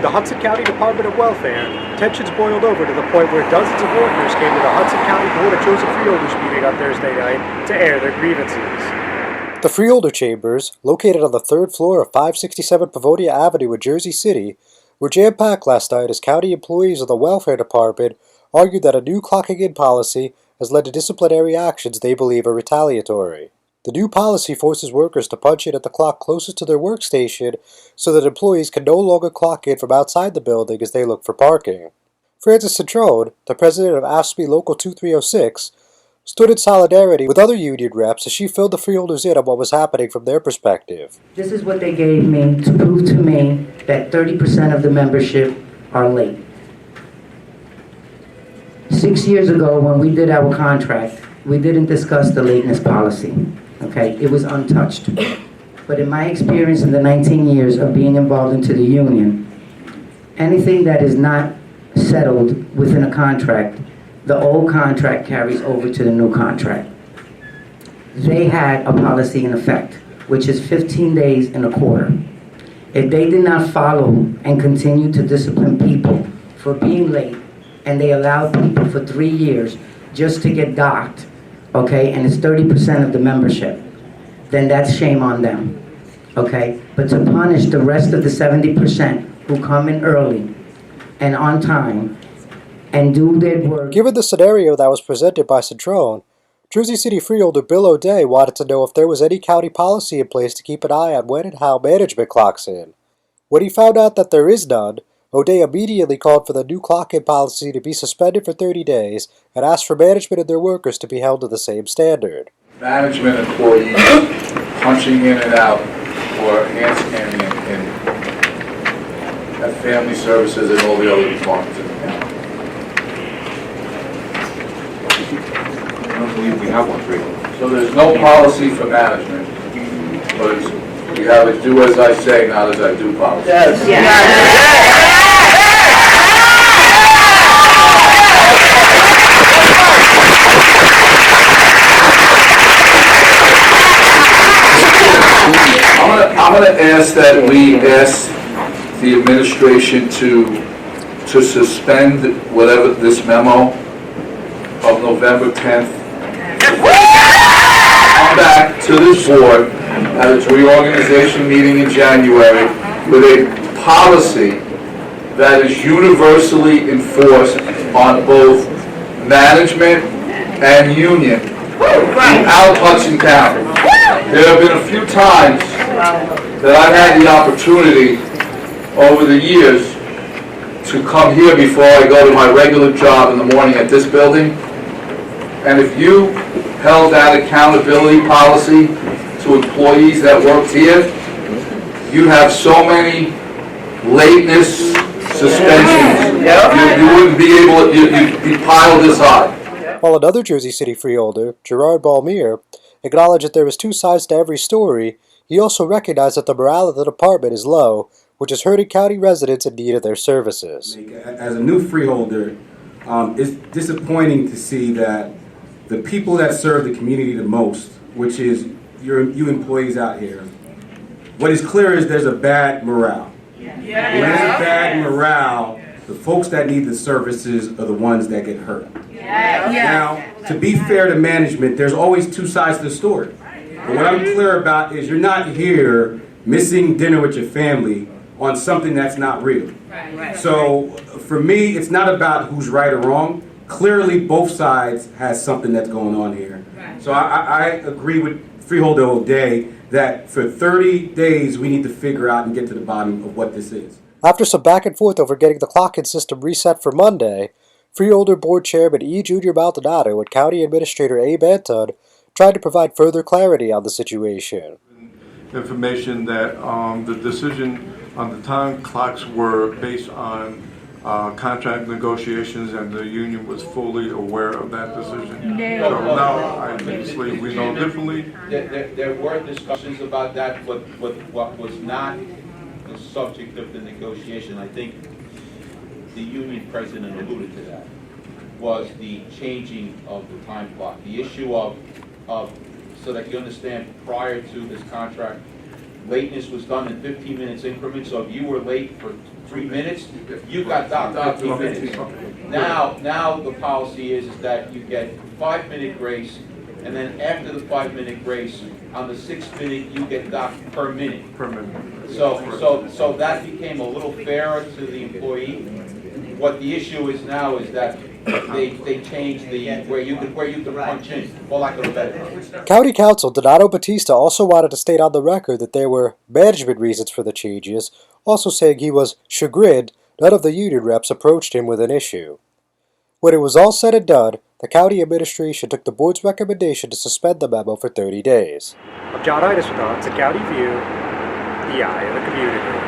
the Hudson County Department of Welfare, tensions boiled over to the point where dozens of workers came to the Hudson County Board of Chosen Freeholders meeting on Thursday night to air their grievances. The Freeholder Chambers, located on the third floor of 567 Pavonia Avenue in Jersey City, were jam-packed last night as county employees of the Welfare Department argued that a new clocking-in policy has led to disciplinary actions they believe are retaliatory. The new policy forces workers to punch in at the clock closest to their workstation so that employees can no longer clock in from outside the building as they look for parking. Frances Citrone, the president of AFSCME Local 2306, stood in solidarity with other union reps as she filled the freeholders in on what was happening from their perspective. This is what they gave me to prove to me that 30% of the membership are late. 6 years ago when we did our contract, we didn't discuss the lateness policy. Okay, it was untouched. But in my experience in the 19 years of being involved into the union, anything that is not settled within a contract, the old contract carries over to the new contract. They had a policy in effect, which is 15 days in a quarter. If they did not follow and continue to discipline people for being late, and they allowed people for 3 years just to get docked, okay, and it's 30% of the membership, then that's shame on them, okay? But to punish the rest of the 70% who come in early and on time and do their work. Given the scenario that was presented by Citrone, Jersey City Freeholder Bill O'Day wanted to know if there was any county policy in place to keep an eye on when and how management clocks in. When he found out that there is none, O'Day immediately called for the new clock-in policy to be suspended for 30 days and asked for management and their workers to be held to the same standard. Management employees punching in and out or hand scanning at family services and all the other departments in the county. I don't believe we have one, So there's no policy for management, but we have a do as I say, not as I do policy. Yes. I'm going to ask that we ask the administration to suspend whatever this memo of November 10th. Come back to this board at its reorganization meeting in January with a policy that is universally enforced on both management and union throughout Hudson County. There have been a few times that I've had the opportunity over the years to come here before I go to my regular job in the morning at this building. And if you held that accountability policy to employees that worked here, you'd have so many lateness suspensions. You wouldn't be able to, you'd be piled this high. While another Jersey City freeholder, Gerard Balmier, acknowledged that there was two sides to every story, he also recognized that the morale of the department is low, which is hurting county residents in need of their services. As a new freeholder, it's disappointing to see that the people that serve the community the most, which is you employees out here, what is clear is there's a bad morale. When there's bad morale, the folks that need the services are the ones that get hurt. Now, to be fair to management, there's always two sides to the story. But what I'm clear about is you're not here missing dinner with your family on something that's not real. So for me, it's not about who's right or wrong. Clearly, both sides has something that's going on here. So I agree with Freeholder O'Day that for 30 days we need to figure out and get to the bottom of what this is. After some back and forth over getting the clock-in system reset for Monday, Freeholder Board Chairman E. Junior Maldonado and County Administrator Abe Anton tried to provide further clarity on the situation. Information that the decision on the time clocks were based on contract negotiations, and the union was fully aware of that decision. So now, obviously, we know differently. There were discussions about that, but what was not the subject of the negotiation, I think the union president alluded to that, was the changing of the time clock. The issue of so that you understand, prior to this contract, lateness was done in 15 minutes increments, so if you were late for 3 minutes, you got docked 15 minutes. Now the policy is that you get 5-minute grace, and then after the 5-minute grace, on the 6th minute, you get docked per minute. Per minute. So that became a little fairer to the employee. What the issue is now is that they changed where you could punch in, for lack of a better term. County Council Donato Batista also wanted to state on the record that there were management reasons for the changes, also saying he was chagrined none of the union reps approached him with an issue. When it was all said and done, the county administration took the board's recommendation to suspend the memo for 30 days. I'm John Itis with the Hudson County View, the eye of the community.